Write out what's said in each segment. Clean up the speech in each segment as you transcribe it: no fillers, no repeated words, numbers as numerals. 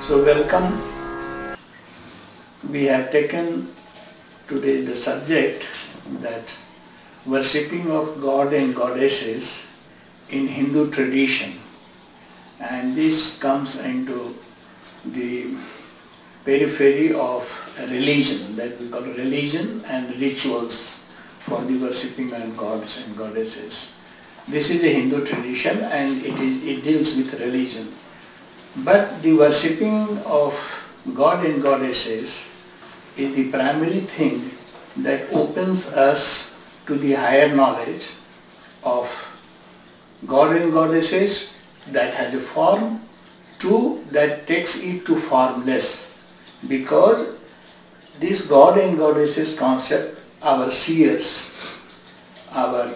So welcome. We have taken today the subject that worshipping of God and goddesses in Hindu tradition, and this comes into the periphery of a religion that we call religion and rituals for the worshipping of gods and goddesses. This is a Hindu tradition and it deals with religion. But the worshipping of God and goddesses is the primary thing that opens us to the higher knowledge of God and goddesses that has a form, two that takes it to formless, because this God and goddesses concept, our seers, our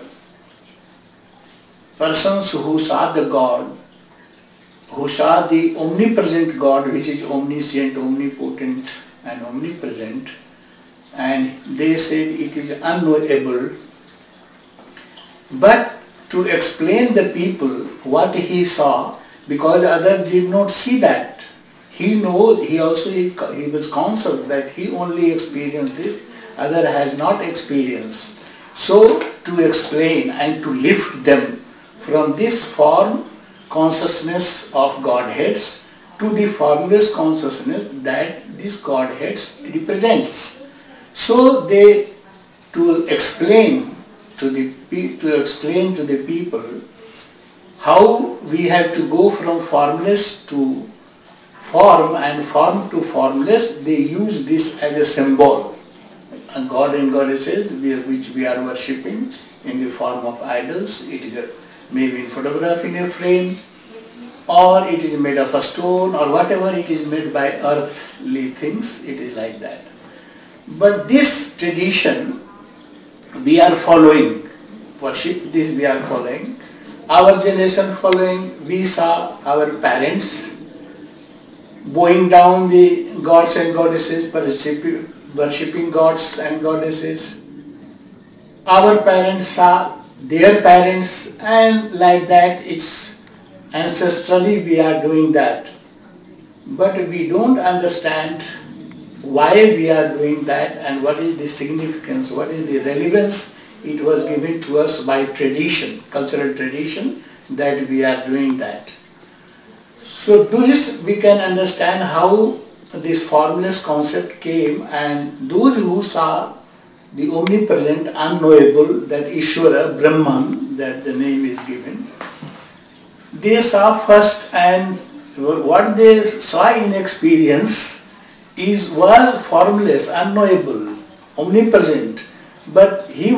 persons who saw the God, who saw the omnipresent God, which is omniscient, omnipotent and omnipresent, and they said it is unknowable. But to explain the people what he saw, because others did not see that. He was conscious that he only experienced this, other has not experienced. So to explain and to lift them from this form consciousness of Godheads to the formless consciousness that this Godheads represents. So they to explain to the people how we have to go from formless to form and form to formless. They use this as a symbol. And God and goddesses which we are worshipping in the form of idols, it is maybe in photograph in a frame, or it is made of a stone, or whatever it is made by earthly things, it is like that. But this tradition we are following, worship this we are following, our generation following. We saw our parents bowing down the gods and goddesses, worshipping gods and goddesses. Our parents saw their parents, and like that it's ancestrally we are doing that. But we don't understand why we are doing that and what is the significance, what is the relevance it was given to us by tradition, cultural tradition, that we are doing that. So this we can understand how this formless concept came, and those who saw the omnipresent, unknowable, that Ishvara, Brahman, that the name is given, they saw first, and what they saw in experience was formless, unknowable, omnipresent. But he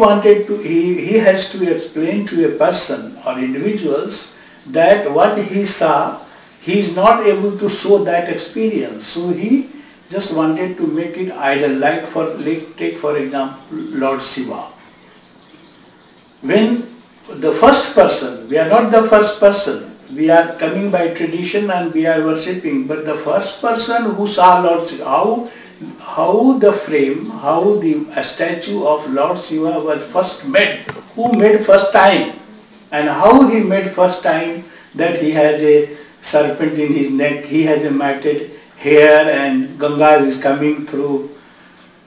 has to explain to a person or individuals that what he saw, he is not able to show that experience. So he just wanted to make it idol, take for example Lord Shiva. When the first person, we are not the first person, we are coming by tradition and we are worshipping, but the first person who saw Lord Shiva, how the frame, how the statue of Lord Shiva was first made, who made first time, and how he made first time, that he has a serpent in his neck, he has a matted hair and Ganga is coming through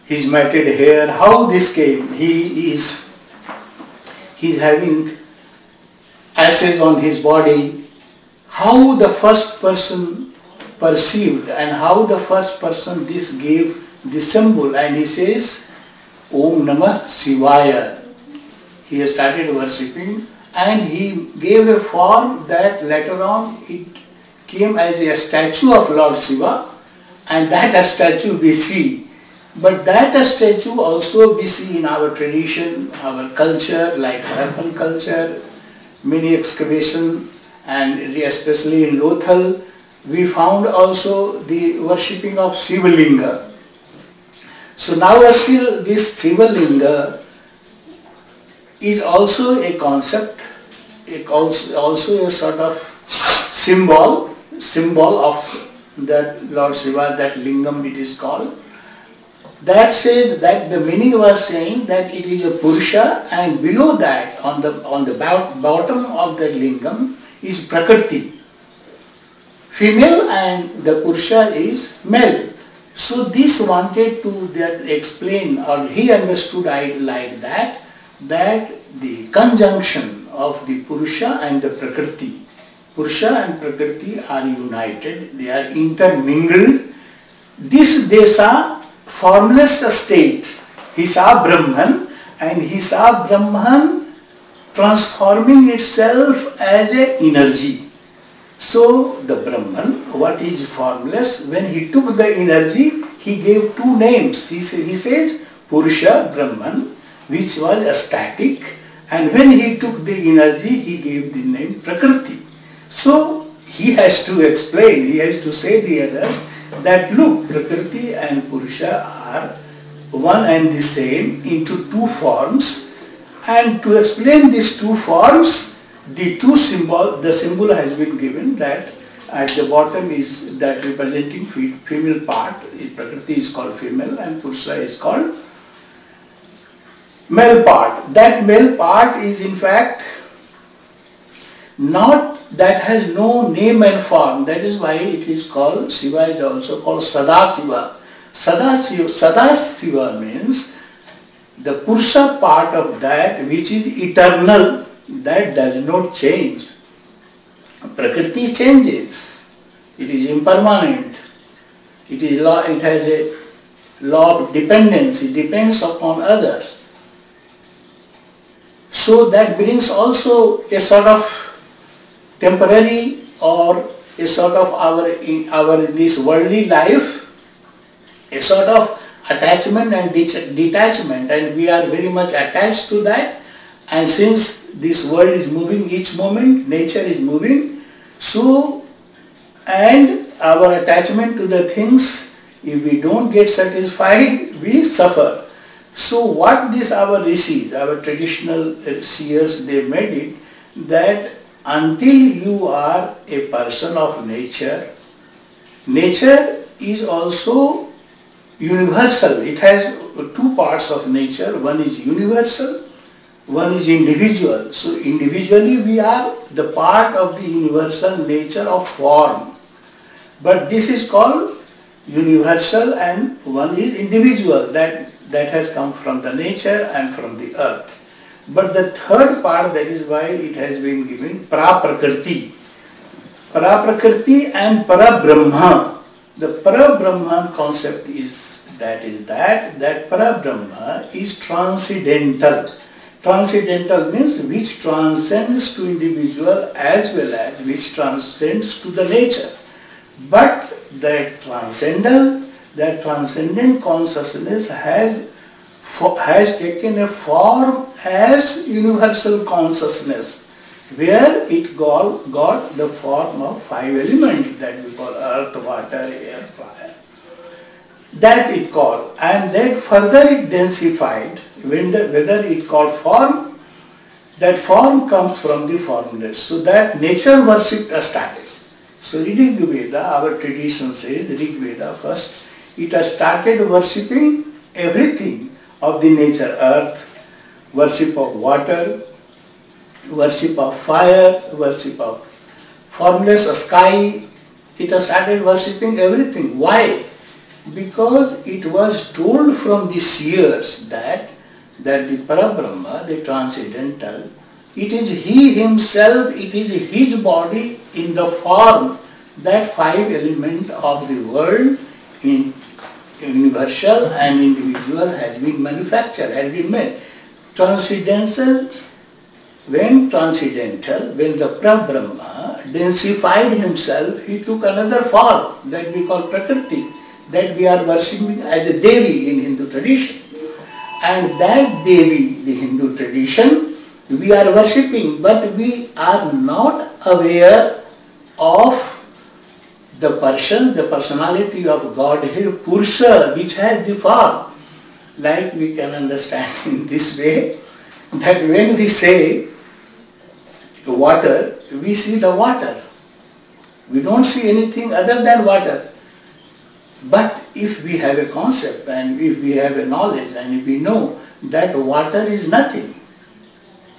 his matted hair. How this came? He's having ashes on his body. How the first person perceived and how the first person this gave the symbol, and he says Om Namah Shivaya. He started worshipping and he gave a form that later on it came as a statue of Lord Shiva, and that statue we see. But that statue also we see in our tradition, our culture, like Harappan culture, many excavation, and especially in Lothal, we found also the worshipping of Shivalinga. So now still this Shivalinga is also a concept, also a sort of symbol of that Lord Shiva, that Lingam it is called. That says that the meaning was saying that it is a Purusha, and below that on the bottom of the Lingam is Prakriti. female and the Purusha is male. So this wanted to explain, or he understood it like that the conjunction of the Purusha and the Prakriti. Purusha and Prakriti are united, they are intermingled. This they saw formless state. He saw Brahman, and he saw Brahman transforming itself as a energy. So the Brahman, what is formless, when he took the energy, he gave two names. He says Purusha, Brahman, which was static, and when he took the energy, he gave the name Prakriti. So he has to explain, he has to say the others that look, Prakriti and Purusha are one and the same into two forms, and to explain these two forms, the symbol has been given that at the bottom is that representing female part. Prakriti is called female and Purusha is called male part. That male part is in fact not, that has no name and form. That is why it is called, Shiva is also called Sadasiva. Sadasiva means the Purusha part of that which is eternal, that does not change. Prakriti changes. It is impermanent. It has a law of dependence. It depends upon others. So that brings also a sort of temporary or a sort of our this worldly life, a sort of attachment and detachment, and we are very much attached to that. And since this world is moving each moment, nature is moving, so, and our attachment to the things, if we don't get satisfied, we suffer. So what our rishis, our traditional seers, they made it that until you are a person of nature, nature is also universal. It has two parts of nature. One is universal, one is individual. So individually we are the part of the universal nature of form. But this is called universal and one is individual. That has come from the nature and from the earth. But the third part, that is why it has been given Pra-Prakriti. Pra-Prakriti and Para-Brahma. The Para-Brahman concept is that Para-Brahma is transcendental. Transcendental means which transcends to individual as well as which transcends to the nature. But that transcendent consciousness has taken a form as universal consciousness, where it got the form of five elements that we call earth, water, air, fire. That it called, and then further it densified, whether it called form, that form comes from the formless. So that nature worship started. So Rig Veda, our tradition says, Rig Veda first, it has started worshipping everything of the nature, earth, worship of water, worship of fire, worship of formless sky. It has started worshipping everything. Why? Because it was told from the seers that the Parabrahma, the transcendental, it is he himself, it is his body in the form, that five element of the world in universal and individual has been manufactured, has been made. Transcendental, when the Parabrahma densified himself, he took another form that we call Prakriti, that we are worshipping as a Devi in Hindu tradition. And that Devi, the Hindu tradition, we are worshipping, but we are not aware of the person, the personality of Godhead, Purusha, which has the form. Like we can understand in this way, that when we say water, we see the water. We don't see anything other than water. But if we have a concept and if we have a knowledge and if we know that water is nothing,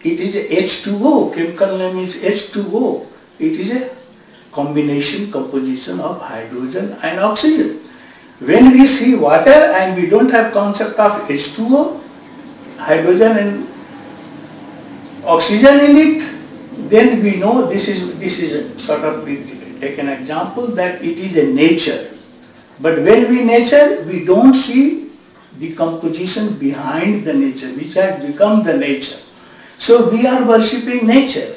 it is H2O, chemical name is H2O. It is a combination, composition of hydrogen and oxygen. When we see water and we don't have concept of H2O, hydrogen and oxygen in it, then we know this is a sort of, we take an example that it is a nature. But when we nature, we don't see the composition behind the nature, which has become the nature. So we are worshipping nature,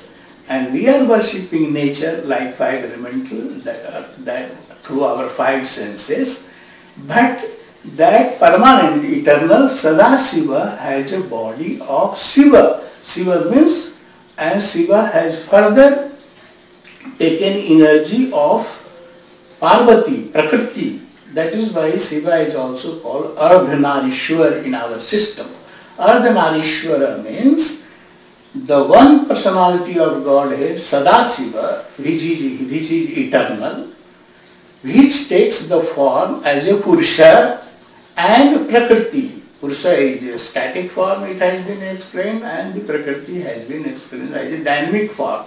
and we are worshipping nature like five elemental, that through our five senses. But that permanent, eternal Sadasiva has a body of Shiva. Shiva means, and Shiva has further taken energy of Parvati, Prakriti. That is why Shiva is also called Ardhanarishwar in our system. Ardhanarishwara means the one personality of Godhead, Sadasiva, which is eternal, which takes the form as a Purusha and Prakriti. Purusha is a static form, it has been explained, and the Prakriti has been explained as a dynamic form.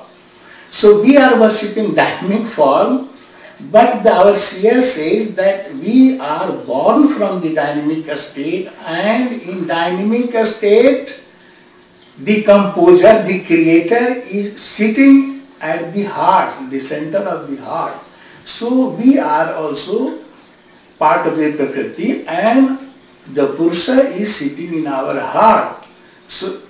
So we are worshipping dynamic form, but our seer says that we are born from the dynamic state, and in dynamic state, the composer, the creator is sitting at the heart, the center of the heart. So we are also part of the Prakriti, and the Purusha is sitting in our heart. So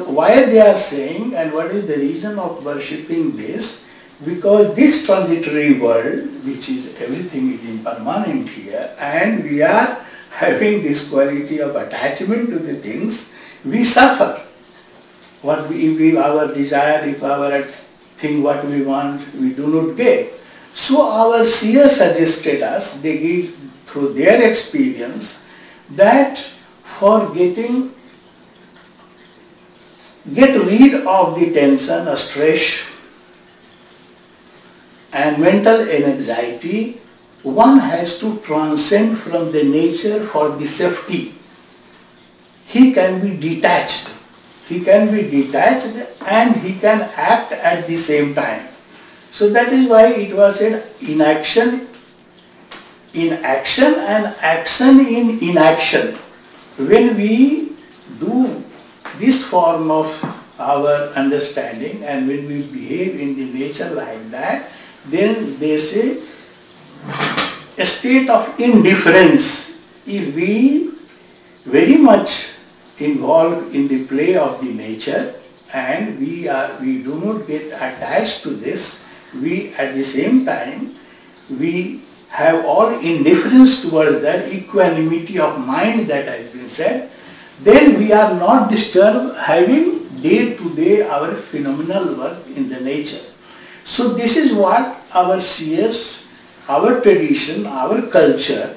why they are saying, and what is the reason of worshipping this? Because this transitory world, which is everything is impermanent here, and we are having this quality of attachment to the things, we suffer. What we our desire, if our thing what we want, we do not get. So our seer suggested us, they give through their experience, that for get rid of the tension, stress and mental anxiety, one has to transcend from the nature for the safety. He can be detached. He can be detached and he can act at the same time. So that is why it was said inaction in action and action in inaction. When we do this form of our understanding and when we behave in the nature like that, then they say a state of indifference. If we very much involved in the play of the nature and we do not get attached to this, we at the same time we have all indifference towards that, equanimity of mind that has been said, then we are not disturbed having day to day our phenomenal work in the nature. So this is what our seers, our tradition, our culture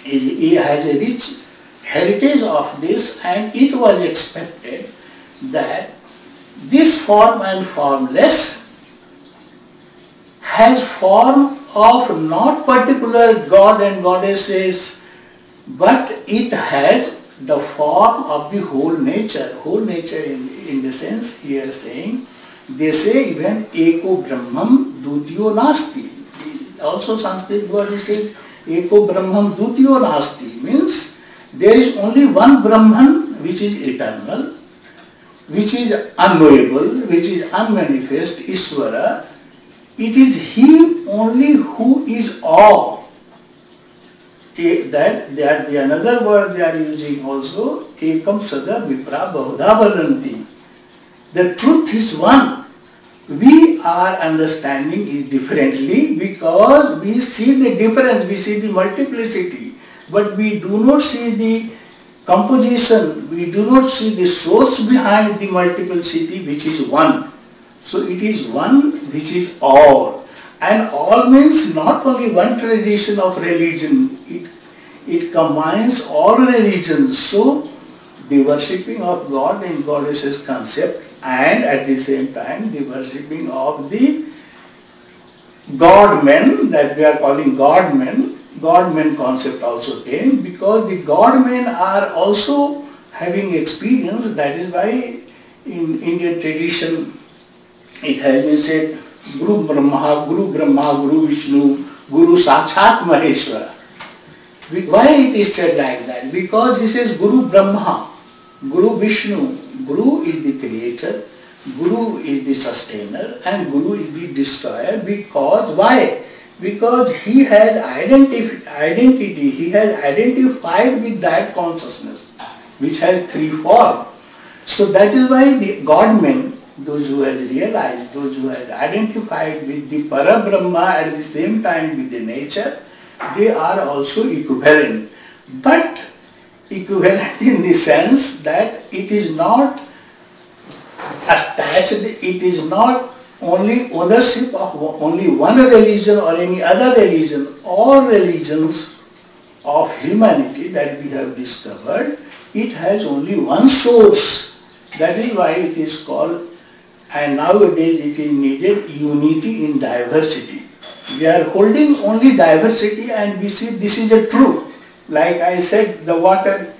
has a rich heritage of this, and it was expected that this form and formless has form of not particular God and goddesses, but it has the form of the whole nature. Whole nature in the sense here saying, they say even Eko Brahmam Dutiyo Nasti. Also Sanskrit word is said Eko Brahmam Dutiyo Nasti, means there is only one Brahman which is eternal, which is unknowable, which is unmanifest, Ishvara. It is He only who is all. That the another word they are using also, Ekam Sada Vipra Bahudha Vadanti. The truth is one. We are understanding it differently because we see the difference, we see the multiplicity, but we do not see the composition, we do not see the source behind the multiplicity, which is one. So it is one which is all. And all means not only one tradition of religion, it combines all religions. So the worshipping of God and goddesses concept, and at the same time the worshipping of the God-men, that we are calling God-men concept also came, because the God-men are also having experience. That is why in Indian tradition it has been said Guru Brahma, Guru Vishnu, Guru Sakshat Maheshwara. Why it is said like that? Because he says Guru Brahma, Guru Vishnu, Guru is the creator, Guru is the sustainer, and Guru is the destroyer. Because why? Because he has identity, he has identified with that consciousness, which has three forms. So that is why the God-men, those who has realized, those who have identified with the Parabrahma at the same time with the nature, they are also equivalent. But equivalent in the sense that it is not attached, it is not only ownership of only one religion or any other religion. All religions of humanity that we have discovered, it has only one source. That is why it is called, and nowadays it is needed, unity in diversity. We are holding only diversity and we see this is a true. Like I said, the water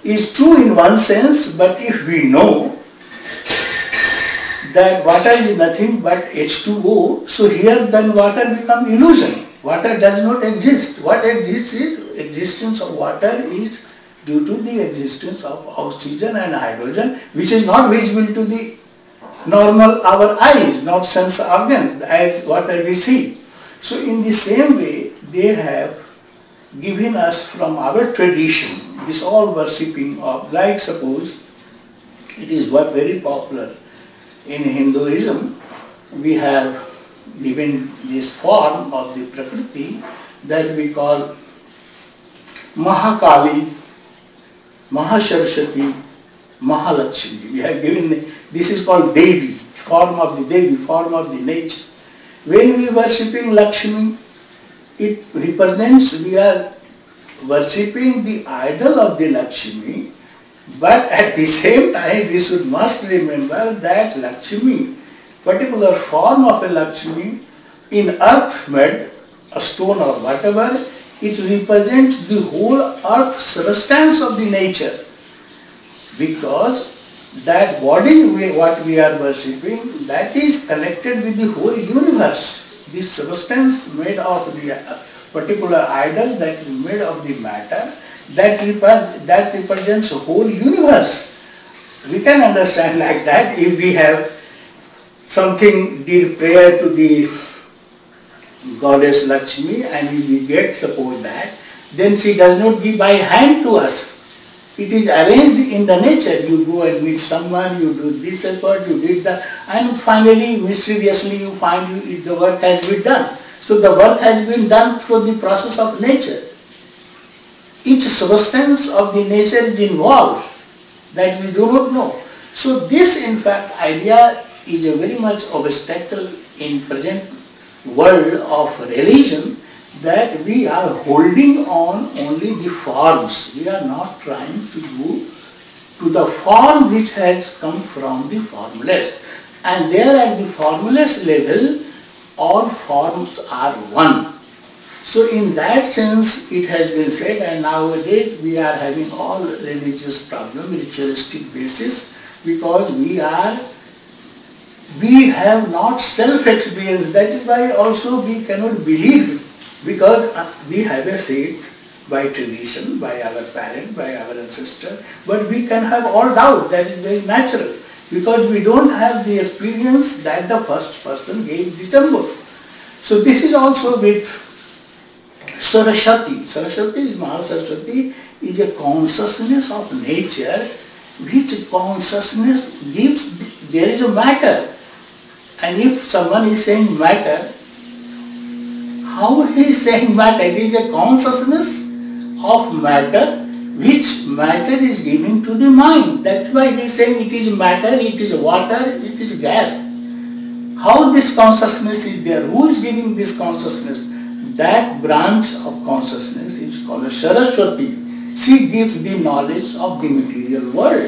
is true in one sense, but if we know that water is nothing but H2O, so here then water becomes illusion. Water does not exist. What exists is, existence of water is due to the existence of oxygen and hydrogen, which is not visible to the normal our eyes, not sense organs, as water we see. So in the same way, they have given us from our tradition, this all worshipping of, like suppose, it is what very popular in Hinduism, we have given this form of the Prakriti that we call Mahakali, Mahasaraswati, Mahalakshmi. We have given, this is called Devi, form of the Devi, form of the nature. When we worshipping Lakshmi, it represents we are worshipping the idol of the Lakshmi, but at the same time we must remember that Lakshmi, particular form of a Lakshmi, in earth made, a stone or whatever, it represents the whole earth substance of the nature, because that body what we are worshipping, that is connected with the whole universe. This substance made of the particular idol, that is made of the matter, that represents the whole universe. We can understand like that if we have something, did prayer to the goddess Lakshmi and we get suppose that, then she does not give by hand to us. It is arranged in the nature. You go and meet someone, you do this effort, you did that, and finally, mysteriously, you find the work has been done. So the work has been done through the process of nature. Each substance of the nature is involved that we do not know. So this, in fact, idea is a very much obstacle in present world of religion, that we are holding on only the forms. We are not trying to go to the form which has come from the formless. And there at the formless level, all forms are one. So in that sense, it has been said, and nowadays we are having all religious problem, ritualistic basis, because we have not self-experience. That is why also we cannot believe, because we have a faith by tradition, by our parents, by our ancestors, but we can have all doubt. That is very natural, because we don't have the experience that the first person gave the symbol. So this is also with Saraswati. Saraswati is Mahasaraswati, is a consciousness of nature, which consciousness gives, there is a matter. And if someone is saying matter, how he is saying matter? It is a consciousness of matter, which matter is giving to the mind. That's why he is saying it is matter, it is water, it is gas. How this consciousness is there? Who is giving this consciousness? That branch of consciousness is called Saraswati. She gives the knowledge of the material world.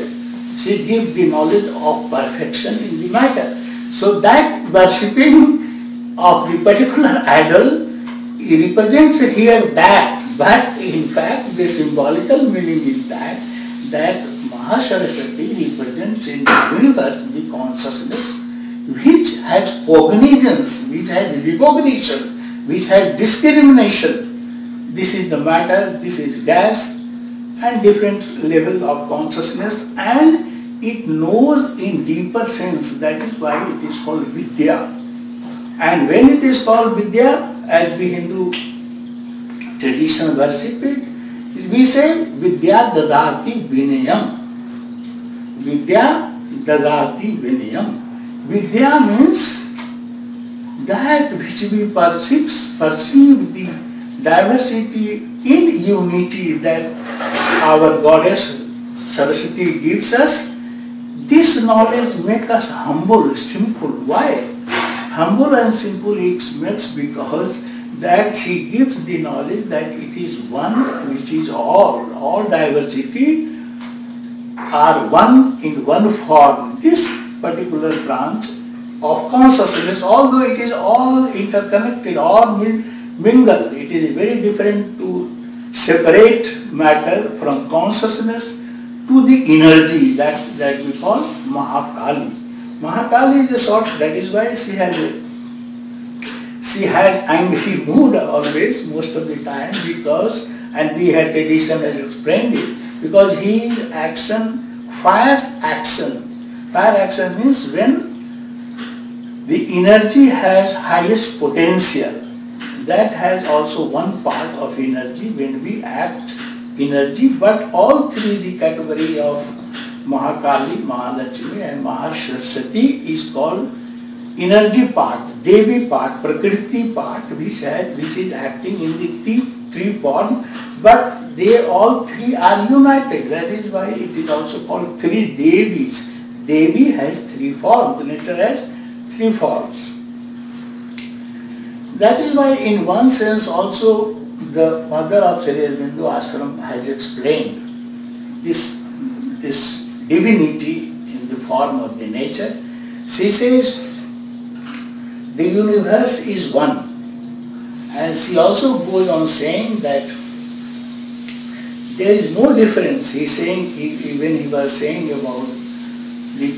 She gives the knowledge of perfection in the matter. So that worshipping of the particular idol represents here that, but in fact the symbolical meaning is that Mahasaraswati represents in the universe the consciousness which has cognizance, which has recognition, which has discrimination. This is the matter, this is gas, and different level of consciousness, and it knows in deeper sense. That is why it is called Vidya. And when it is called Vidya, as we Hindu tradition worship it, we say Vidya dadati vinayam. Vidya dadati vinayam. Vidya means that which we perceive the diversity in unity that our goddess Saraswati gives us. This knowledge makes us humble, simple. Why? Humble and simple it makes because that she gives the knowledge that it is one which is all diversity are one in one form. This particular branch of consciousness, although it is all interconnected, all mingled, it is very different to separate matter from consciousness to the energy that we call Mahakali. Mahakali is a sort, that is why she has angry mood always, most of the time, because, and we had tradition has explained it, because his action, fire action. Fire action means when the energy has highest potential. That has also one part of energy when we act energy, but all three, the category of Mahakali, Mahalakshmi and Mahasaraswati is called energy part, Devi part, Prakriti part, which is acting in the three form, but they all three are united. That is why it is also called three Devis. Devi has three forms, nature has three forms. That is why in one sense also the mother of Shri Aurobindo ashram has explained this divinity in the form of the nature. She says the universe is one, and she also goes on saying that there is no difference. He is saying, even he was saying about the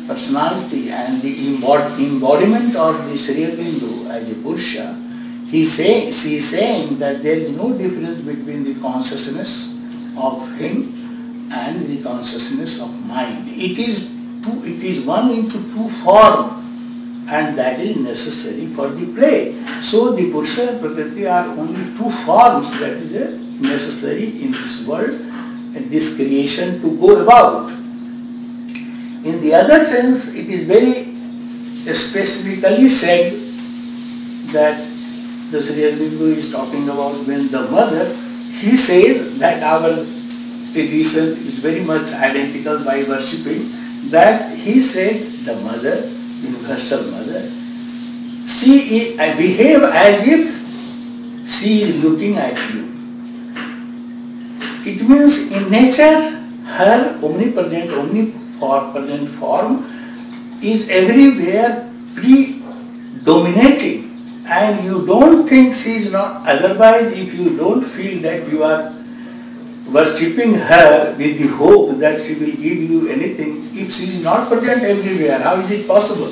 personality and the embodiment of the Shri Aurobindo as a Purusha. She is saying that there is no difference between the consciousness of him and the consciousness of mind. It is one into two form, and that is necessary for the play. So the Purusha and Prakriti are only two forms that is necessary in this world, in this creation to go about. In the other sense, it is very specifically said that the Shri Aurobindo is talking about when the mother, he says that our tradition is very much identical by worshipping, that he said the mother, universal mother, she behave as if she is looking at you. It means in nature, her omnipresent form is everywhere predominating, and you don't think she is not. Otherwise, if you don't feel that you are worshipping her with the hope that she will give you anything, if she is not present everywhere, how is it possible?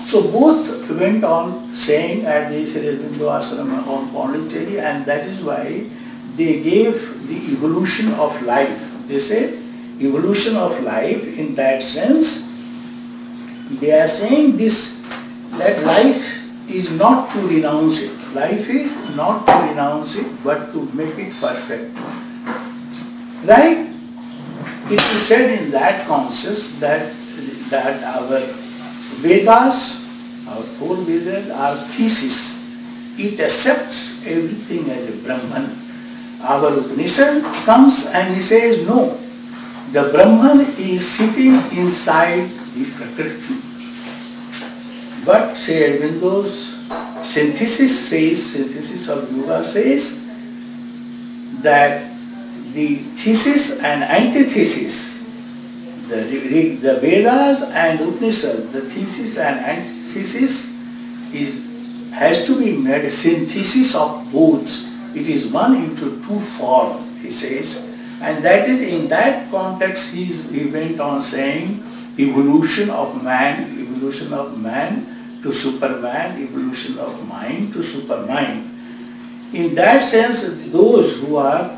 So both went on saying at the Shri Aurobindo ashram on Pondicherry, and that is why they gave the evolution of life. They say evolution of life in that sense. They are saying this, that life is not to renounce it. Life is not to renounce it, but to make it perfect. Right? It is said in that concept that our Vedas, our four Vedas, are thesis. It accepts everything as a Brahman. Our Upanishad comes and he says, no, the Brahman is sitting inside the Prakriti. But Shri Aurobindo's synthesis of yoga says that the thesis and antithesis, the Vedas and Upanishad, the thesis and antithesis has to be made a synthesis of both. It is one into two form, he says. And that is in that context he went on saying evolution of man to Superman, evolution of mind to Supermind. In that sense, those who are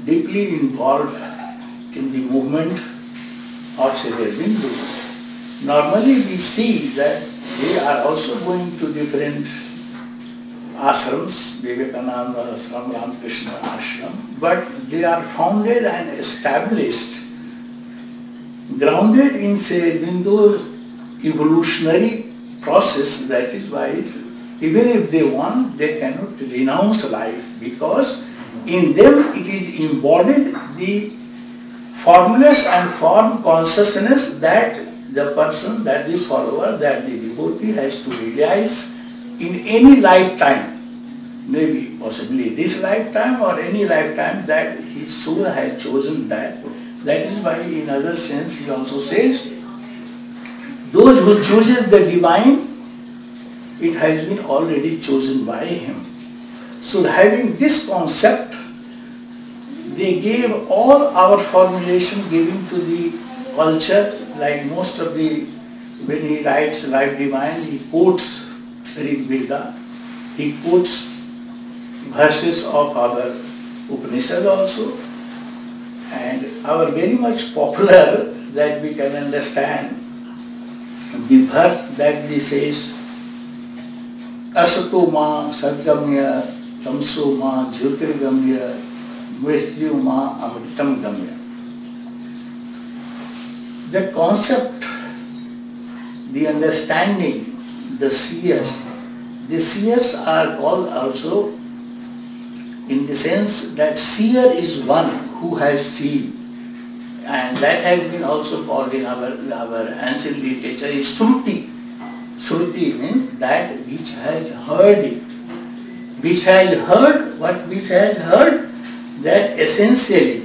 deeply involved in the movement of Shri Aurobindo, normally we see that they are also going to different ashrams, Vivekananda ashram, Ramakrishna ashram, but they are founded and established, grounded in Shri Aurobindo's evolutionary process. That is why even if they want, they cannot renounce life, because in them it is embodied the formless and form consciousness that the person, that the follower, that the devotee has to realize in any lifetime, maybe possibly this lifetime or any lifetime that his soul has chosen that. That is why in other sense he also says, those who chooses the divine, it has been already chosen by him. So having this concept, they gave all our formulation given to the culture, like most of the, when he writes Life Divine, he quotes Rig Veda, he quotes verses of our Upanishad also, and our very much popular that we can understand, the verse that he says, Asato ma sadgamya, tamso ma jyotirgamya, mrityu ma amritam gamya. The concept, the understanding, the seers are called also in the sense that seer is one who has seen, and that has been also called in our ancient literature is Shruti. Shruti means that which has heard it. Which has heard, what which has heard? That essentially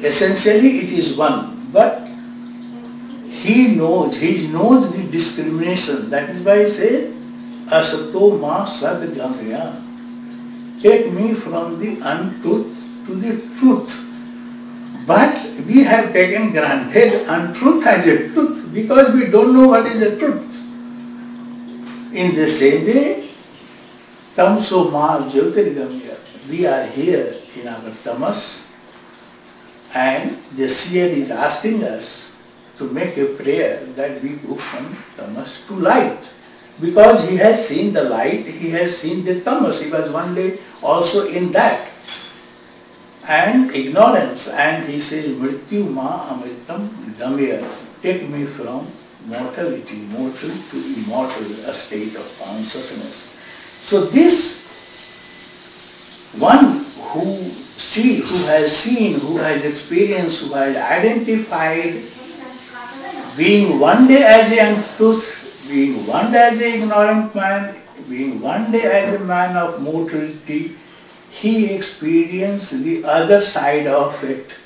it is one, but he knows the discrimination. That is why I say, Asato ma sadgamya. Take me from the untruth to the truth. But we have taken granted untruth as a truth because we don't know what is the truth. In the same way, tamso ma jyotirgamya. We are here in our tamas, and the seer is asking us to make a prayer that we go from tamas to light. Because he has seen the light, he has seen the tamas. He was one day also in that. And ignorance, and he says, Mrityu ma amritam gamya. Take me from mortal to immortal, a state of consciousness. So this one who has seen, who has experienced, who has identified being one day as a untruth, being one day as an ignorant man, being one day as a man of mortality, he experienced the other side of it.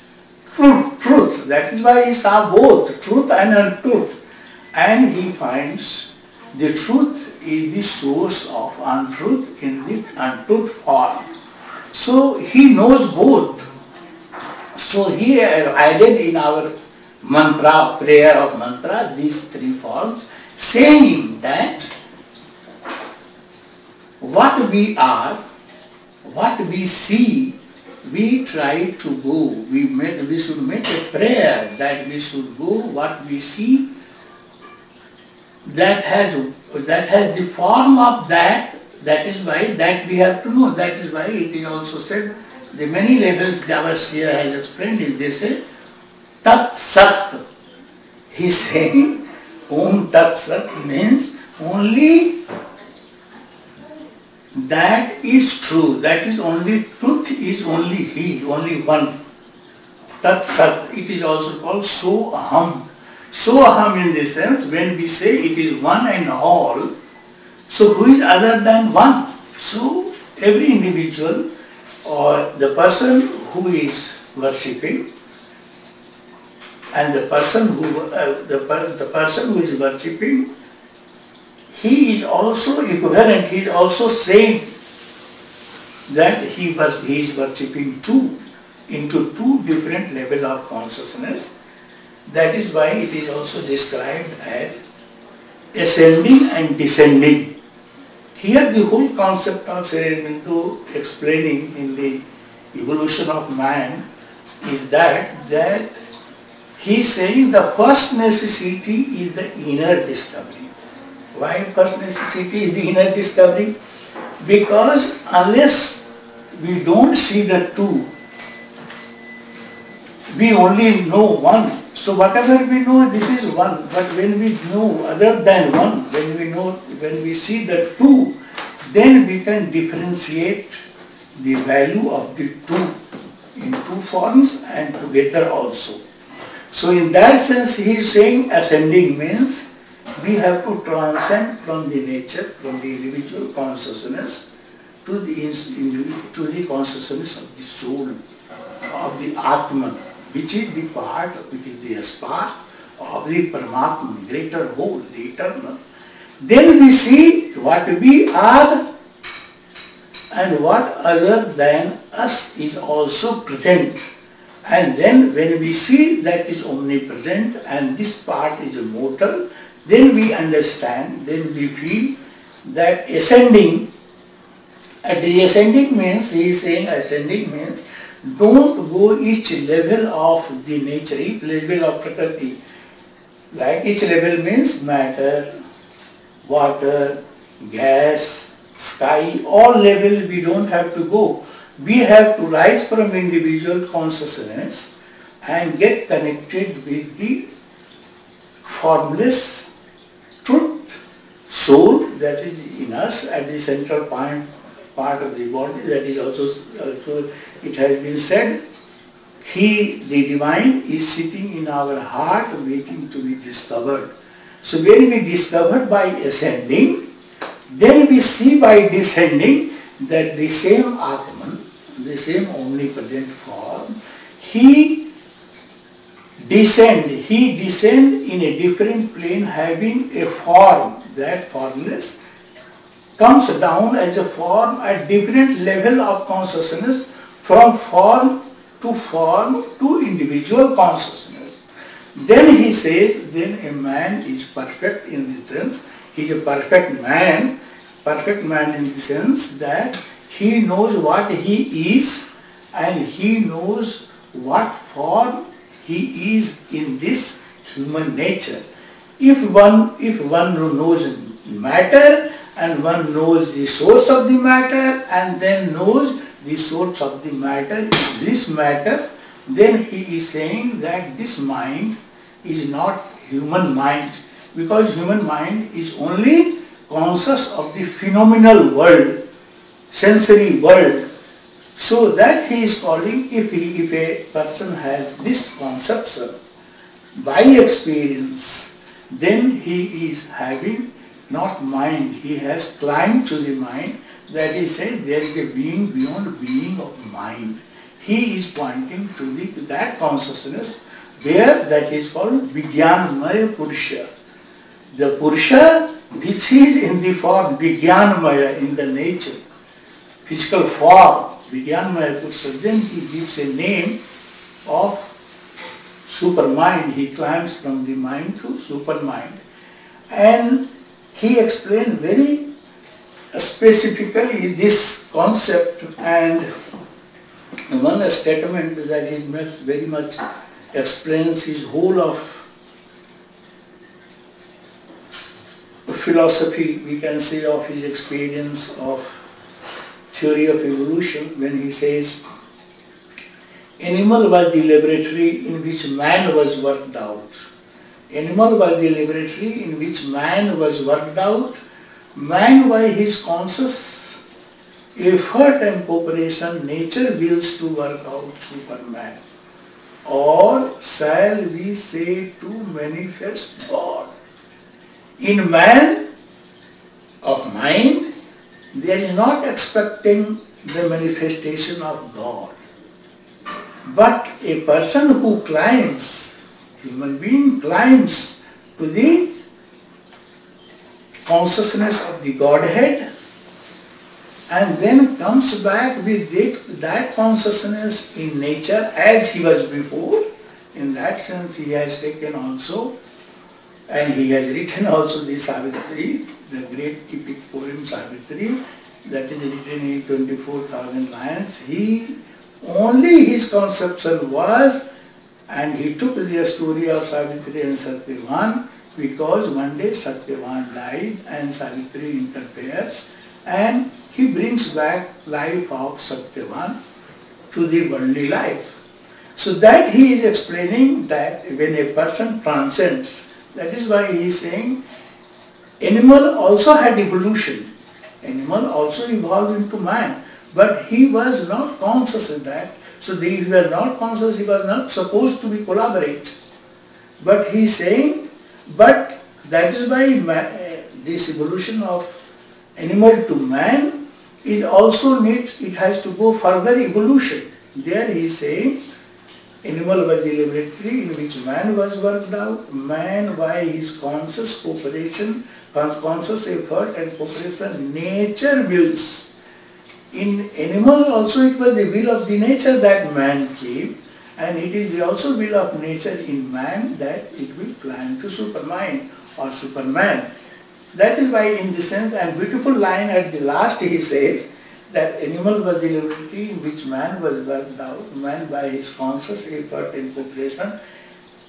Truth. That is why he saw both truth and untruth. And he finds the truth is the source of untruth in the untruth form. So he knows both. So he added in our mantra, prayer of mantra, these three forms, saying that what we are, what we see, we try to go. We should make a prayer that we should go. What we see, that has the form of that. That is why that we have to know. That is why it is also said, the many levels our seer has explained it. They say, Tat Sat. He is saying, Om Tat Sat means only that is true. That is only truth, is only He, only one. Tat Sat. It is also called So Aham. So Aham in the sense, when we say it is one and all, so who is other than one? So every individual or the person who is worshipping and the person who is worshipping, he is also equivalent. He is also saying that he is worshipping too. into two different levels of consciousness. That is why it is also described as ascending and descending. Here the whole concept of Shri Aurobindo explaining in the evolution of man is that he is saying the first necessity is the inner discovery. Why first necessity is the inner discovery? Because unless we don't see the two, we only know one. So whatever we know, this is one. But when we know other than one, when we see the two, then we can differentiate the value of the two in two forms and together also. So in that sense, he is saying ascending means we have to transcend from the nature, from the individual consciousness to the consciousness of the soul, of the Atman, which is the part, which is the spark of the Paramatman, greater whole, the eternal. Then we see what we are and what other than us is also present. And then when we see that is omnipresent and this part is immortal, then we understand, then we feel that ascending, and the ascending means, he is saying ascending means, don't go each level of the nature, each level of Prakriti. Like each level means matter, water, gas, sky, all level we don't have to go. We have to rise from individual consciousness and get connected with the formless truth, soul that is in us at the central part of the body. That is also it has been said, He, the Divine, is sitting in our heart waiting to be discovered. So when we discover by ascending, then we see by descending that the same Atman, the same omnipotent form, he descend in a different plane having a form. That formless comes down as a form at different level of consciousness, from form to individual consciousness. Then he says, then a man is perfect in the sense, he is a perfect man in the sense that he knows what he is and he knows what form he is in this human nature. If one knows matter and one knows the source of the matter and then knows the source of the matter is this matter, then he is saying that this mind is not human mind, because human mind is only conscious of the phenomenal world, sensory world. So that he is calling, if a person has this conception by experience, then he is having not mind, he has climbed to the mind, that he said there is a being beyond being of mind. He is pointing to that consciousness where that is called Vijnanmaya Purusha. The Purusha which is in the form Vijnanmaya, in the nature, physical form, Vijnanmaya Purusha, then he gives a name of Supermind. He climbs from the mind to Supermind. And he explained very specifically this concept, and one statement that he makes very much explains his whole of philosophy, we can say, of his experience of theory of evolution, when he says, animal was the laboratory in which man was worked out. Animal was the laboratory in which man was worked out. Man, by his conscious effort and cooperation, nature wills to work out Superman. Or shall we say to manifest God? In man of mind, there is not expecting the manifestation of God. But a person who climbs, human being climbs to the consciousness of the Godhead, and then comes back with that consciousness in nature as he was before. In that sense he has taken also, and he has written also the Savitri, the great epic poem Savitri, that is written in 24,000 lines. Only his conception was, and he took the story of Savitri and Satyavan because one day Satyavan died and Savitri interferes and he brings back life of Satyavan to the worldly life. So that he is explaining that when a person transcends, that is why he is saying animal also had evolution. Animal also evolved into man, but he was not conscious of that. So he was not conscious, he was not supposed to be collaborate. But he is saying, but that is why this evolution of animal to man is also needs, it has to go further evolution. There he is saying, animal was the laboratory in which man was worked out. Man by his conscious cooperation, conscious effort and cooperation, nature wills. In animal also it was the will of the nature that man came, and it is the also will of nature in man that it will climb to supermind or superman. That is why in this sense, and beautiful line at the last he says that animal was the laboratory in which man was worked out, man by his conscious effort and cooperation,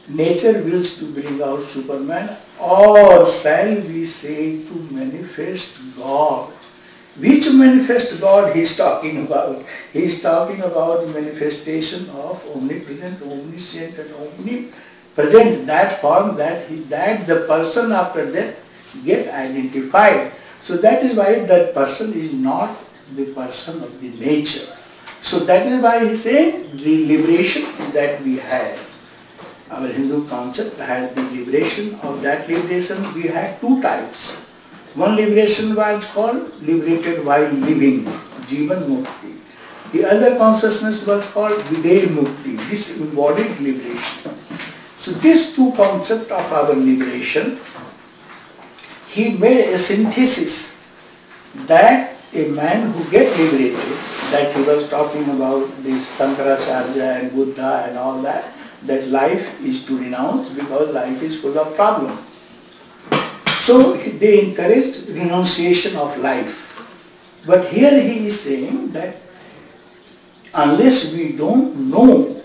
nature wills to bring out superman, or shall we say to manifest God. Which manifest God he is talking about? He is talking about manifestation of omnipresent, omniscient and omnipresent, that form that the person after death get identified. So that is why that person is not the person of the nature. So that is why he is saying the liberation that we had. Our Hindu concept had the liberation. Of that liberation we had two types. One liberation was called liberated while living, Jivan Mukti. The other consciousness was called Videha Mukti, this embodied liberation. So these two concepts of our liberation, he made a synthesis that a man who gets liberated, that he was talking about this Shankaracharya and Buddha and all that life is to renounce because life is full of problems. So they encouraged renunciation of life. But here he is saying that unless we don't know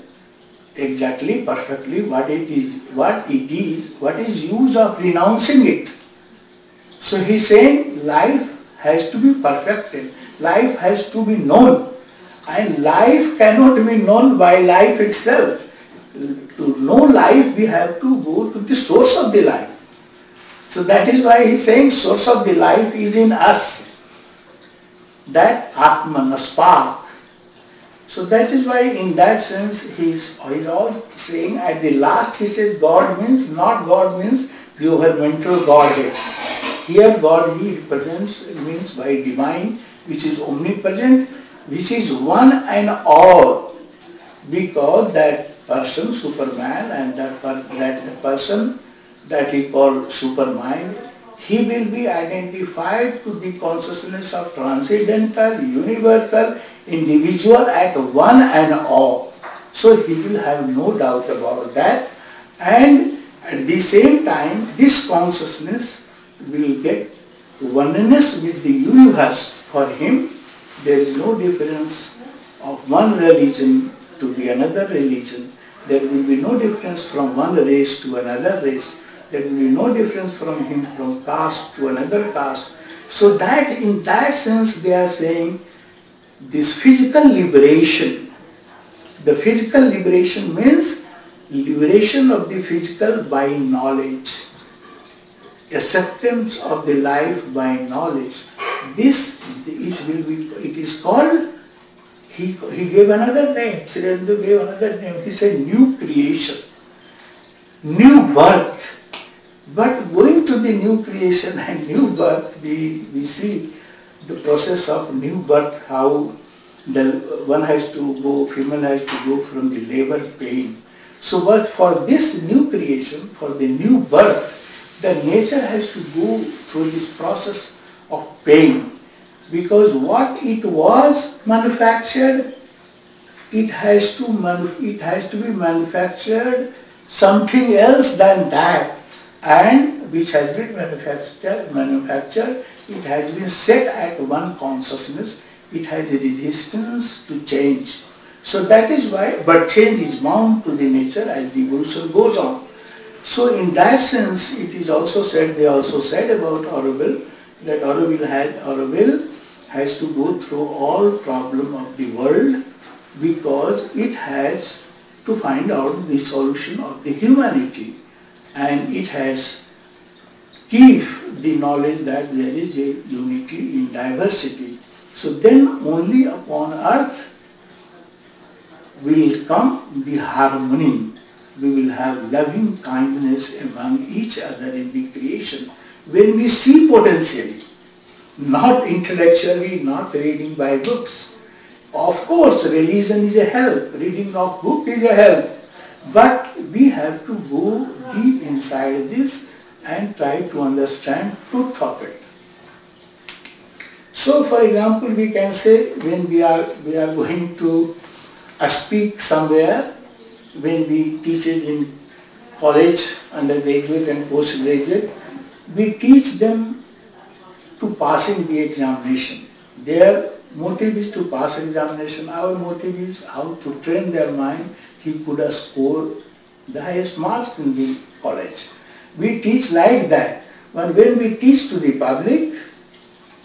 exactly, perfectly what it is, what is use of renouncing it. So he is saying life has to be perfected, life has to be known, and life cannot be known by life itself. To know life we have to go to the source of the life. So that is why he is saying source of the life is in us, that Atman, spark. So that is why in that sense he is all saying at the last he says God means, not God means the overmental Godheads. Here God he represents, means by divine, which is omnipresent, which is one and all, because that person, Superman, and that the person that he called Supermind, he will be identified to the consciousness of transcendental, universal, individual at one and all. So he will have no doubt about that, and at the same time this consciousness will get oneness with the universe. For him there is no difference of one religion to the another religion. There will be no difference from one race to another race. There will be no difference from him from caste to another caste. So that in that sense they are saying this physical liberation. The physical liberation means liberation of the physical by knowledge. Acceptance of the life by knowledge. This will be, it is called, he gave another name, Sri Aurobindo gave another name. He said new creation, new birth. But going to the new creation and new birth, we see the process of new birth, how one has to go, female has to go from the labor pain. So but for this new creation, for the new birth, the nature has to go through this process of pain. Because what it was manufactured, it has to be manufactured something else than that, and which has been manufactured, it has been set at one consciousness, it has a resistance to change. So that is why, but change is bound to the nature as the evolution goes on. So in that sense, it is also said, they also said about Auroville, that Auroville has to go through all problem of the world because it has to find out the solution of the humanity, and it has give the knowledge that there is a unity in diversity. So then only upon earth will come the harmony. We will have loving kindness among each other in the creation. When we see potentially, not intellectually, not reading by books. Of course, religion is a help, reading of book is a help, but we have to go deep inside this and try to understand truth of it. So, for example, we can say when we are going to speak somewhere, when we teach it in college, undergraduate and postgraduate, we teach them to passing the examination. Their motive is to pass examination. Our motive is how to train their mind. He could have scored the highest marks in the college. We teach like that. But when we teach to the public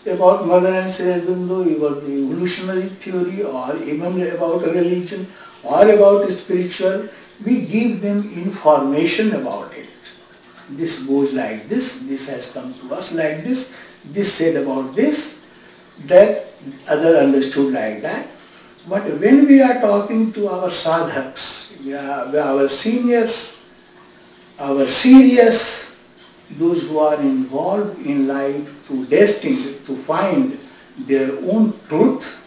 about Mother and Shri Aurobindo, about the evolutionary theory, or even about religion, or about spiritual, we give them information about it. This goes like this has come to us like this said about this, that other understood like that. But when we are talking to our sadhaks, our seniors, our serious, those who are involved in life, to destined to find their own truth,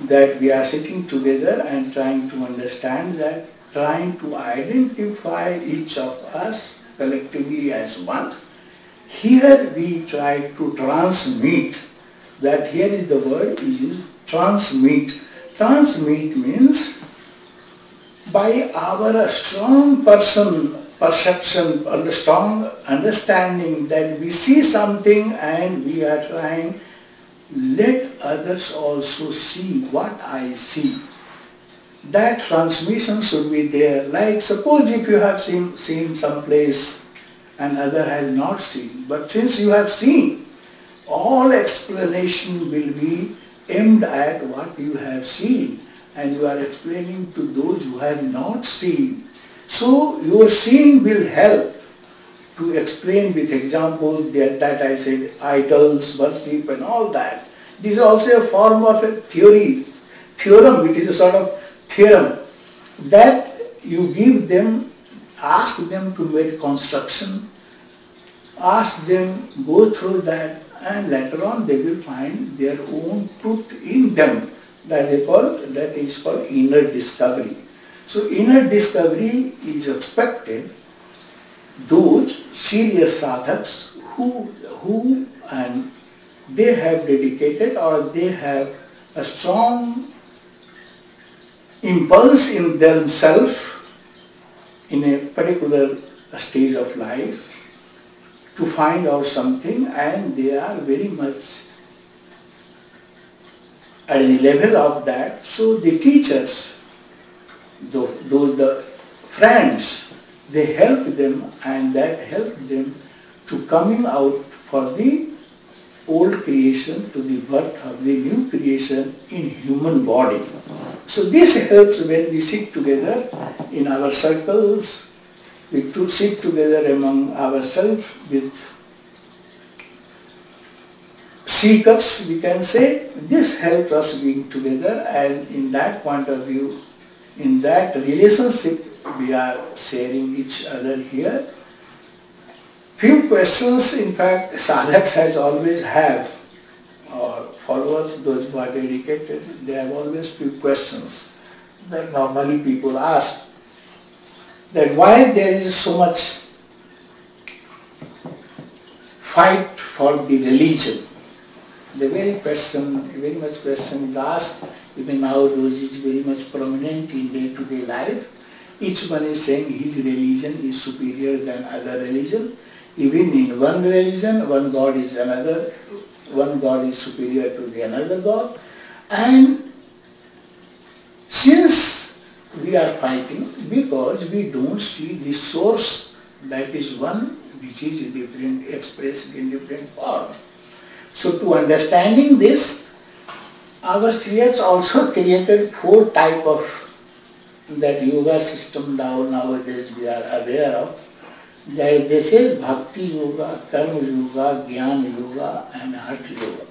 that we are sitting together and trying to understand that, trying to identify each of us collectively as one. Here we try to transmit, that here is the word is used, transmit. Transmit means by our strong perception and strong understanding that we see something and we are trying, let others also see what I see. That transmission should be there. Like suppose if you have seen some place and other has not seen, but since you have seen, all explanation will be aimed at what you have seen, and you are explaining to those who have not seen. So your seeing will help to explain with examples that I said, idols, worship and all that. This is also a form of a theorem, it is a sort of theorem that you give them, ask them to make construction, ask them, go through that, and later on they will find their own truth in them. That is called inner discovery. So inner discovery is expected. Those serious sadhaks who and they have dedicated, or they have a strong impulse in themselves in a particular stage of life to find out something, and they are very much at the level of that. So the teachers, the friends, they help them, and that help them to coming out for the old creation to the birth of the new creation in human body. So this helps when we sit together in our circles, we sit together among ourselves with seekers, we can say. This helps us being together, and in that point of view, in that relationship, we are sharing each other here. Few questions, in fact, sadhaks has always have, or followers, those who are dedicated, they have always few questions that normally people ask. That why there is so much fight for the religion? the very much question is asked, even nowadays is very much prominent in day-to-day life. Each one is saying his religion is superior than other religion. Even in one religion, one God is superior to the another God. And since we are fighting, because we don't see the source, that is one which is different, expressed in different form. So to understanding this, our Shriyas also created 4 type of that yoga system nowadays we are aware of. That they say Bhakti Yoga, Karma Yoga, Jnana Yoga and Hatha Yoga.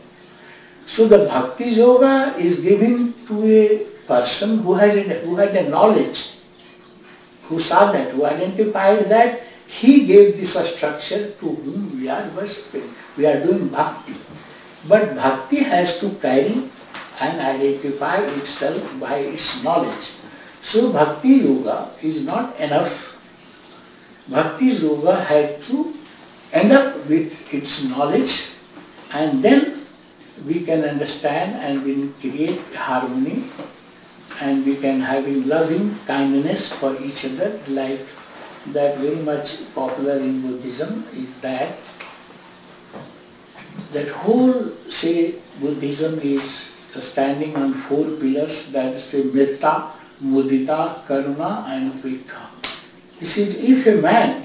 So the Bhakti Yoga is given to a person who had a knowledge, who saw that, who identified that, he gave this structure to whom we are worshipping. We are doing Bhakti. But Bhakti has to carry and identify itself by its knowledge. So Bhakti Yoga is not enough. Bhakti Yoga has to end up with its knowledge, and then we can understand and we can create harmony, and we can have loving kindness for each other, like that very much popular in Buddhism is that whole, say, Buddhism is standing on 4 pillars, that is say Metta, Mudita, Karuna and Upekha. This is if a man,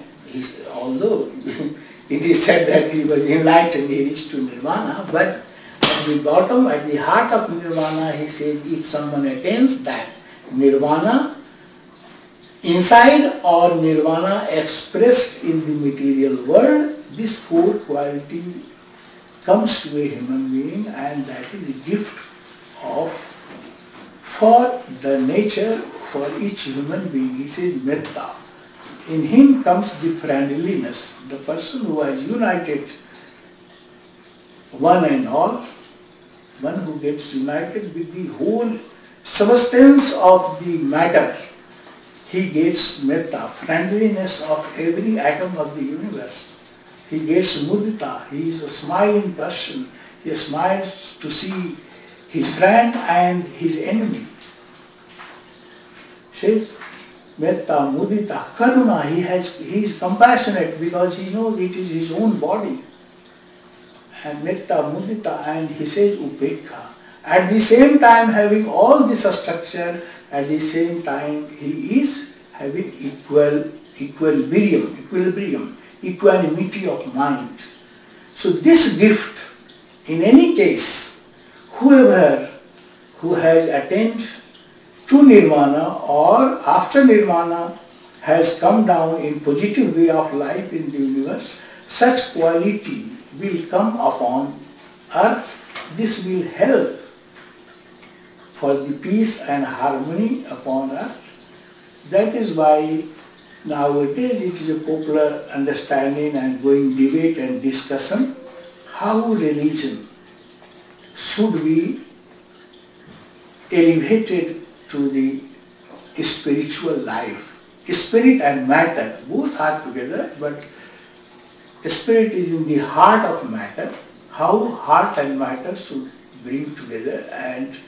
although it is said that he was enlightened, he reached to Nirvana, but at the bottom, at the heart of Nirvana, he says if someone attains that Nirvana inside or Nirvana expressed in the material world, this 4 quality comes to a human being, and that is a gift for the nature, for each human being. He says Metta. In him comes the friendliness. The person who has united one and all, one who gets united with the whole substance of the matter, he gets Metta, friendliness of every atom of the universe. He gets Mudita, he is a smiling person. He smiles to see his friend and his enemy. Says Metta, Mudita, Karuna, he is compassionate because he knows it is his own body. And Metta, Mudita, and he says Upekha. At the same time having all this structure, at the same time he is having equilibrium, equanimity of mind. So this gift, in any case, whoever who has attained to Nirvana or after Nirvana has come down in positive way of life in the universe, such quality will come upon earth. This will help for the peace and harmony upon earth. That is why nowadays it is a popular understanding and going debate and discussion how religion should be elevated to the spiritual life. Spirit and matter both are together, but spirit is in the heart of matter. How heart and matter should bring together and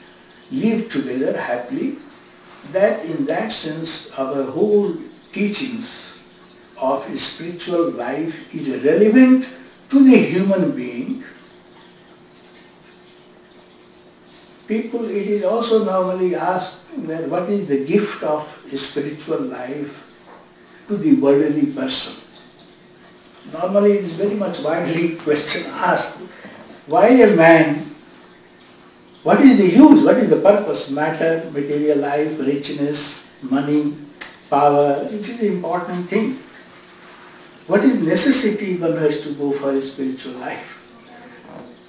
live together happily. That in that sense our whole teachings of spiritual life is relevant to the human being. People, it is also normally asked that what is the gift of spiritual life to the worldly person. Normally it is very much widely question asked, why a man, what is the use, what is the purpose, matter, material life, richness, money, power, it is an important thing. What is necessity one has to go for a spiritual life?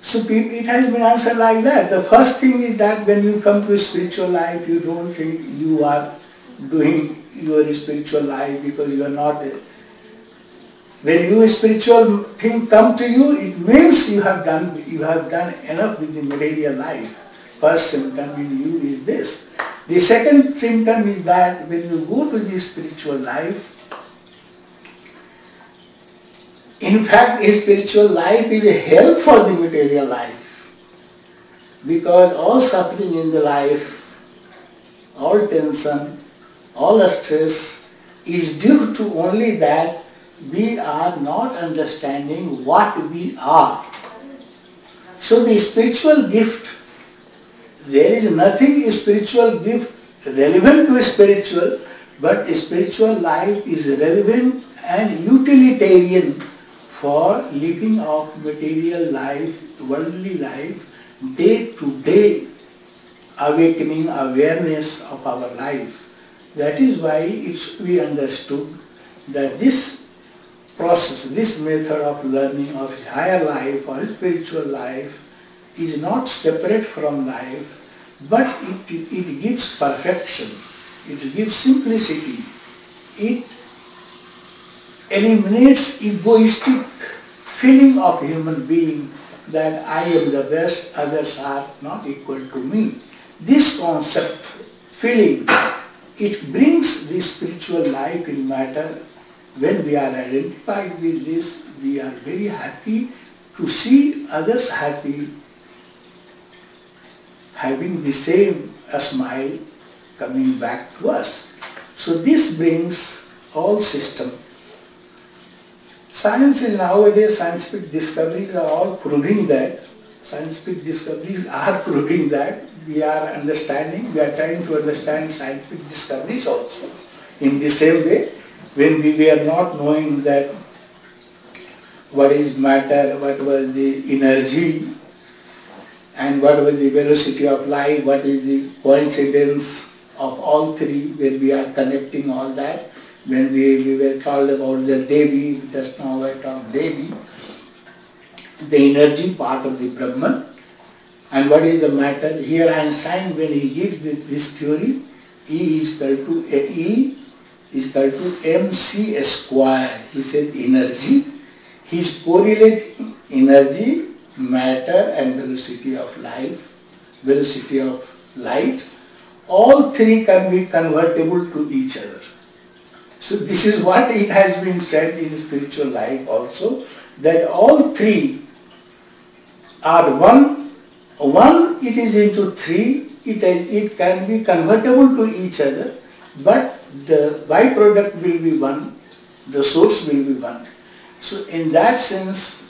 So it has been answered like that. The first thing is that when you come to spiritual life, you don't think you are doing your spiritual life because you are not. When your spiritual thing come to you, it means you have done enough with the material life. First symptom in you is this. The second symptom is that when you go to the spiritual life, in fact, a spiritual life is a help for the material life. Because all suffering in the life, all tension, all stress is due to only that we are not understanding what we are. So the spiritual gift, there is nothing spiritual gift relevant to spiritual, but spiritual life is relevant and utilitarian for living of material life, worldly life, day to day awakening awareness of our life. That is why it should be understood that this process, this method of learning of higher life or spiritual life is not separate from life, but it gives perfection, it gives simplicity, it eliminates egoistic feeling of human being that I am the best, others are not equal to me. This concept, feeling, it brings the spiritual life in matter. When we are identified with this, we are very happy to see others happy, having the same smile coming back to us. So this brings all system. Science is nowadays, scientific discoveries are all proving that, we are understanding, we are trying to understand scientific discoveries also. In the same way, when we were not knowing that what is matter, what was the energy, and what was the velocity of light, what is the coincidence of all three, when we are connecting all that, when we were told about the Devi, just now I talked Devi, the energy part of the Brahman, and what is the matter. Here Einstein, when he gives this theory, E is equal to mc square. He says energy. He is correlating energy, matter and velocity of light. All three can be convertible to each other. So this is what it has been said in spiritual life also, that all three are one. One, it is into three, it can be convertible to each other, but the byproduct will be one, the source will be one. So in that sense,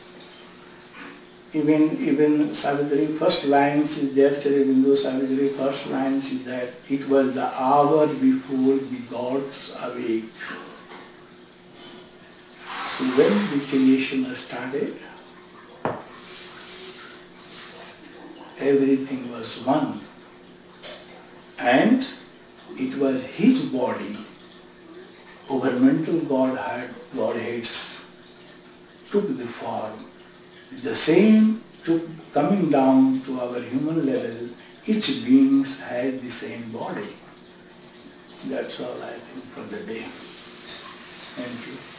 even Savitri first lines is there, Aurobindo Savitri first lines is that it was the hour before the gods awake. So when the creation started, everything was one, and it was his body, over mental godheads took the form. The same took coming down to our human level, each being has the same body. That's all I think for the day. Thank you.